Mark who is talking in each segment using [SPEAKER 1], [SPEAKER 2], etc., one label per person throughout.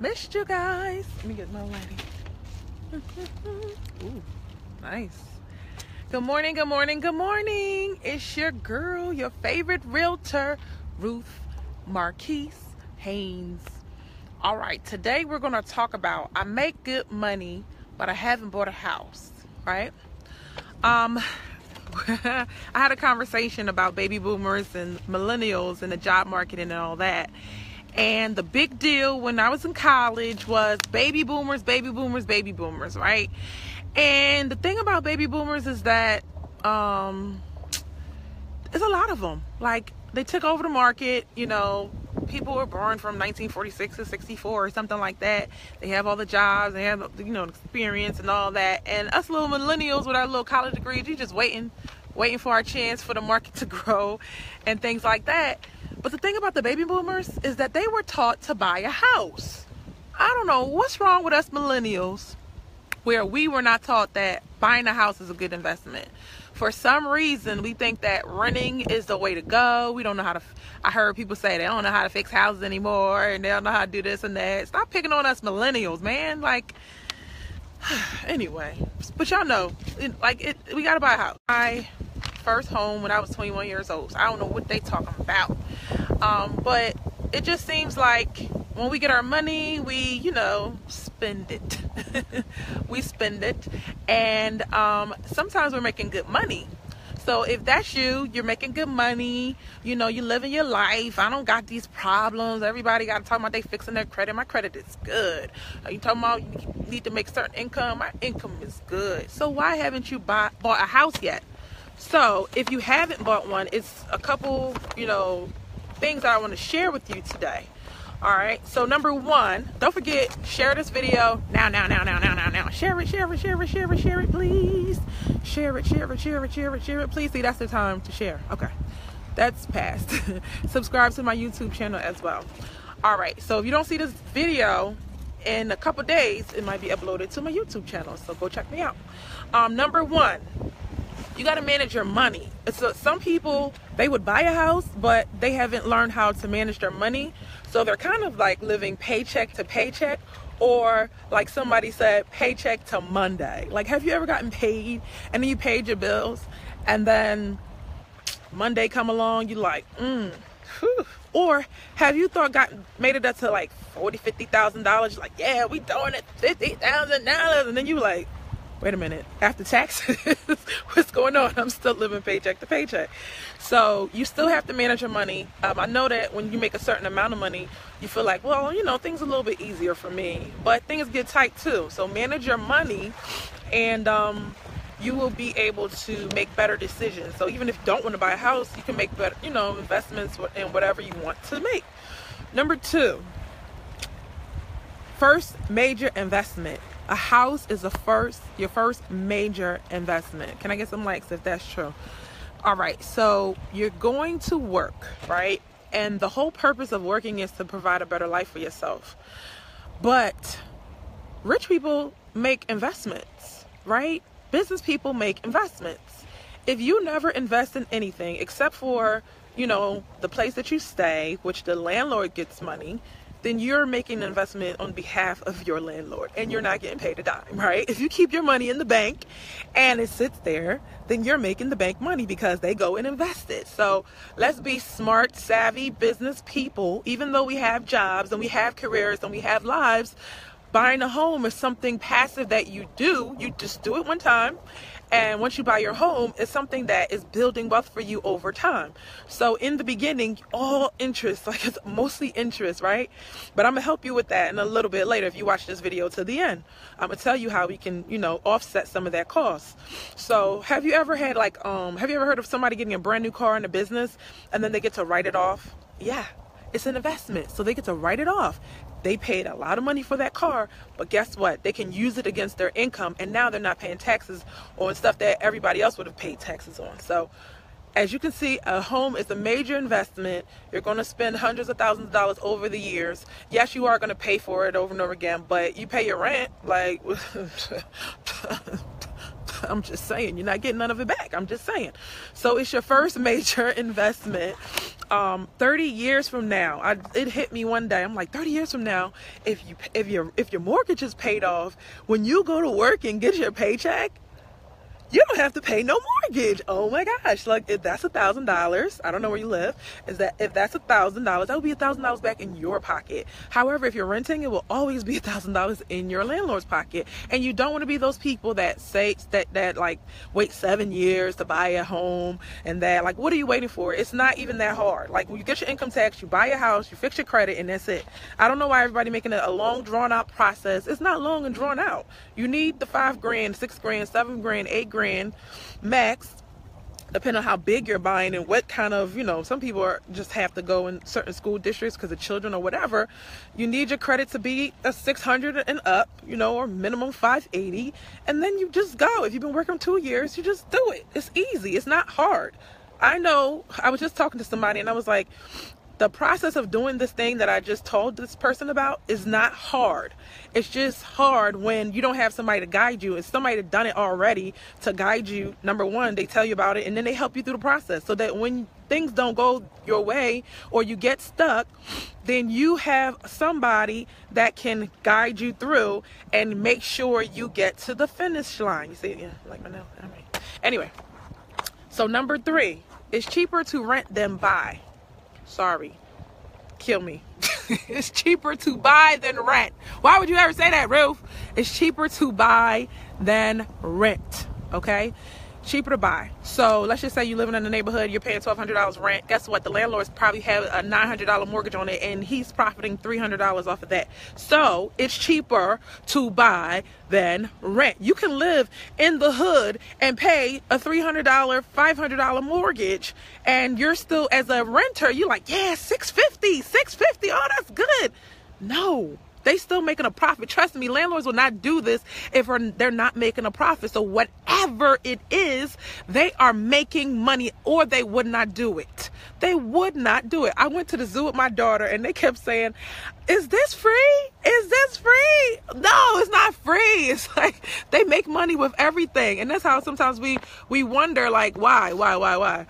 [SPEAKER 1] Missed you guys. Let me get my lighting. Ooh, nice. Good morning, good morning, good morning. It's your girl, your favorite realtor, Ruth Marquise Haynes. All right, today we're going to talk about I make good money, but I haven't bought a house, right? I had a conversation about baby boomers and millennials and the job market and all that. And the big deal when I was in college was baby boomers, baby boomers, baby boomers, right? And the thing about baby boomers is that there's a lot of them. Like, they took over the market, you know. People were born from 1946 to 64 or something like that. They have all the jobs, they have, you know, experience and all that. And us little millennials with our little college degrees, you just waiting for our chance for the market to grow and things like that. But the thing about the baby boomers is that they were taught to buy a house. I don't know what's wrong with us millennials where we were not taught that buying a house is a good investment. For some reason, we think that renting is the way to go. We don't know how to, I heard people say they don't know how to fix houses anymore and they don't know how to do this and that. Stop picking on us millennials, man. Like, anyway, but y'all know, we got to buy a house. My first home when I was 21 years old. So I don't know what they talking about. But it just seems like when we get our money, we, you know, spend it. We spend it. And sometimes we're making good money. So if that's you, you're making good money, you know, you're living your life. I don't got these problems. Everybody got to talk about they fixing their credit. My credit is good. Are you talking about you need to make certain income? My income is good. So why haven't you bought a house yet? So if you haven't bought one, it's a couple, you know, things that I want to share with you today. All right. So number one, don't forget, share this video now. Share it, please. Share it, please. See, that's the time to share. Okay. That's past. Subscribe to my YouTube channel as well. All right. So if you don't see this video in a couple days, it might be uploaded to my YouTube channel. So go check me out. Number one, you got to manage your money. So some people, they would buy a house, but they haven't learned how to manage their money. So they're kind of like living paycheck to paycheck, or like somebody said, paycheck to Monday. Like, have you ever gotten paid and then you paid your bills and then Monday come along, you like, whew. Or have you made it up to like $40,000, $50,000? Like, yeah, we doing it, $50,000. And then you like, wait a minute, after taxes, what's going on? I'm still living paycheck to paycheck. So you still have to manage your money. I know that when you make a certain amount of money, you feel like, well, you know, things are a little bit easier for me. But things get tight too. So manage your money and you will be able to make better decisions. So even if you don't want to buy a house, you can make better, you know, investments in whatever you want to make. Number two, first major investment. A house is your first major investment. Can I get some likes if that's true? All right, so you're going to work, right? And the whole purpose of working is to provide a better life for yourself. But rich people make investments, right? Business people make investments. If you never invest in anything except for, you know, the place that you stay, which the landlord gets money, then you're making an investment on behalf of your landlord and you're not getting paid a dime, right? If you keep your money in the bank and it sits there, then you're making the bank money because they go and invest it. So let's be smart, savvy business people. Even though we have jobs and we have careers and we have lives, buying a home is something passive that you do. You just do it one time. And once you buy your home, it's something that is building wealth for you over time. So in the beginning, all interest, like it's mostly interest, right? But I'm gonna help you with that in a little bit later if you watch this video to the end. I'm gonna tell you how we can, you know, offset some of that cost. So have you ever had have you ever heard of somebody getting a brand new car in a business and then they get to write it off? Yeah, it's an investment. So they get to write it off. They paid a lot of money for that car, but guess what? They can use it against their income, and now they're not paying taxes on stuff that everybody else would have paid taxes on. So as you can see, a home is a major investment. You're going to spend hundreds of thousands of dollars over the years. Yes, you are going to pay for it over and over again, but you pay your rent. Like, I'm just saying, you're not getting none of it back. I'm just saying. So it's your first major investment. 30 years from now, it hit me one day. I'm like, 30 years from now, if your mortgage is paid off, when you go to work and get your paycheck, you don't have to pay no mortgage. Oh my gosh. Like, if that's $1,000, I don't know where you live, if that's $1,000, that would be $1,000 back in your pocket. However, if you're renting, it will always be $1,000 in your landlord's pocket. And you don't want to be those people that say that like wait 7 years to buy a home, and that, like, what are you waiting for? It's not even that hard. Like, when you get your income tax, you buy a house, you fix your credit, and that's it. I don't know why everybody making it a long, drawn out process. It's not long and drawn out. You need the $5 grand, $6 grand, $7 grand, $8 grand max, depending on how big you're buying and what kind of, some people just have to go in certain school districts because of children or whatever. You need your credit to be a 600 and up, or minimum 580, and then you just go. If you've been working 2 years, you just do it. It's easy. It's not hard. I know. I was just talking to somebody and I was like, the process of doing this thing that I just told this person about is not hard. It's just hard when you don't have somebody to guide you. It's somebody that's done it already to guide you. Number one, they tell you about it and then they help you through the process, so that when things don't go your way or you get stuck, then you have somebody that can guide you through and make sure you get to the finish line. You see it? Yeah, like my nail. All right. Anyway, so number 3, it's cheaper to rent than buy. Sorry, kill me. It's cheaper to buy than rent. Why would you ever say that, Ruth? It's cheaper to buy than rent. Okay, cheaper to buy. So let's just say you're living in the neighborhood, you're paying $1,200 rent. Guess what? The landlord's probably have a $900 mortgage on it, and he's profiting $300 off of that. So it's cheaper to buy than rent. You can live in the hood and pay a $300, $500 mortgage, and you're still, as a renter, you're like, yeah, $650. Oh, that's good. No. They still making a profit. Trust me, landlords will not do this if they're not making a profit. So whatever it is, they are making money, or they would not do it. They would not do it. I went to the zoo with my daughter and they kept saying, is this free? Is this free? No, it's not free. It's like they make money with everything. And that's how sometimes we wonder, like, why? Why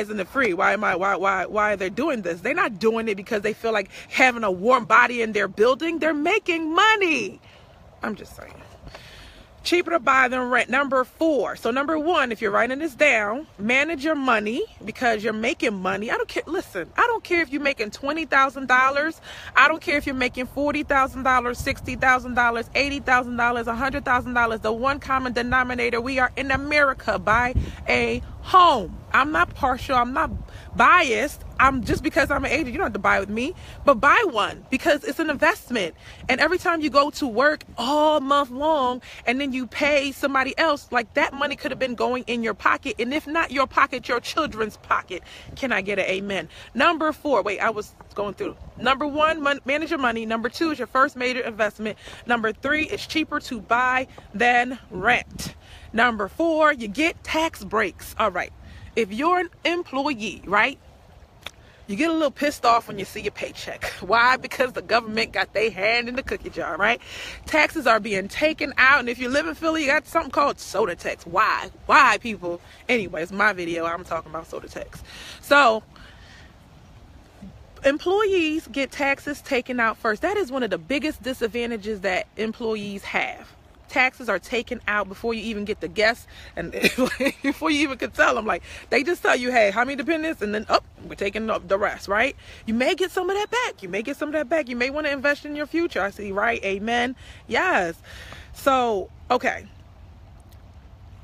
[SPEAKER 1] isn't it free? Why are they doing this? They're not doing it because they feel like having a warm body in their building. They're making money. I'm just saying. Cheaper to buy than rent. Number 4. So number 1, if you're writing this down, manage your money because you're making money. I don't care. Listen, I don't care if you're making $20,000. I don't care if you're making $40,000, $60,000, $80,000, $100,000. The one common denominator, we are in America. Buy a home. I'm not partial. I'm not biased. I'm just because I'm an agent, you don't have to buy with me, but buy one because it's an investment. And every time you go to work all month long and then you pay somebody else, like, that money could have been going in your pocket, and if not your pocket, your children's pocket. Can I get an amen? Number 4, wait, I was going through. Number 1, manage your money. Number 2 is your first major investment. Number 3, it's cheaper to buy than rent. Number 4, you get tax breaks. All right. If you're an employee, right? You get a little pissed off when you see your paycheck. Why? Because the government got their hand in the cookie jar, right? Taxes are being taken out. And if you live in Philly, you got something called soda tax. Why? Why, people? Anyways, my video, I'm talking about soda tax. So employees get taxes taken out first. That is one of the biggest disadvantages that employees have. Taxes are taken out before you even get the guests, and before you even could tell them. Like, they just tell you, hey, how many dependents, and then we're taking up the rest, right? You may get some of that back. You may get some of that back. You may want to invest in your future. I see, right? Amen. Yes. So, okay.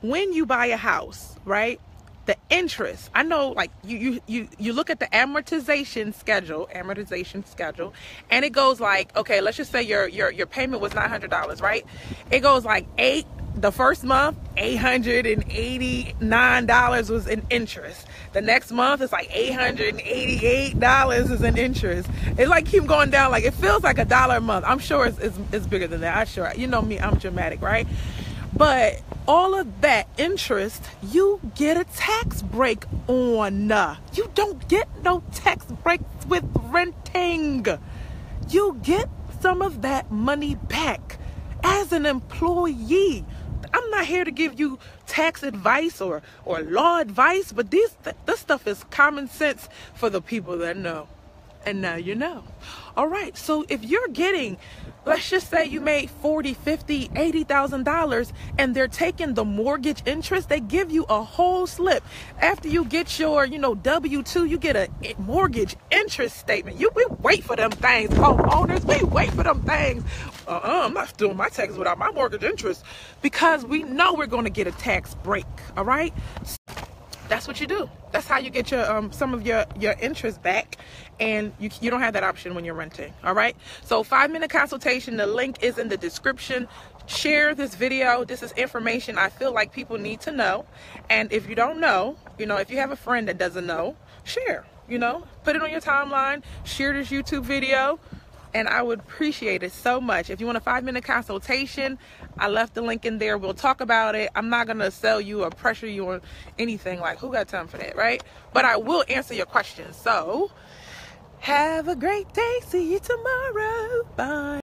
[SPEAKER 1] When you buy a house, right? The interest, I know, like, you look at the amortization schedule, and it goes like, okay, let's just say your payment was $900, right? It goes like the first month, $889 was in interest. The next month, it's like $888 is in interest. It like keep going down. Like, it feels like $1 a month. I'm sure it's bigger than that. You know me, I'm dramatic, right? But all of that interest, you get a tax break on. You don't get no tax breaks with renting. You get some of that money back as an employee. I'm not here to give you tax advice or law advice, but this stuff is common sense for the people that know. And now you know. All right, so if you're getting, let's just say you made $40,000, $50,000, $80,000, and they're taking the mortgage interest, they give you a whole slip. After you get your, W-2, you get a mortgage interest statement. We wait for them things, homeowners. We wait for them things. I'm not doing my taxes without my mortgage interest, because we know we're going to get a tax break. All right. That's what you do. That's how you get your some of your interest back, and you don't have that option when you're renting. All right. So 5-minute consultation. The link is in the description. Share this video. This is information I feel like people need to know. And if you don't know, if you have a friend that doesn't know, share. Put it on your timeline. Share this YouTube video. And I would appreciate it so much. If you want a 5-minute consultation, I left the link in there. We'll talk about it. I'm not going to sell you or pressure you on anything. Like, who got time for that, right? But I will answer your questions. So, have a great day. See you tomorrow. Bye.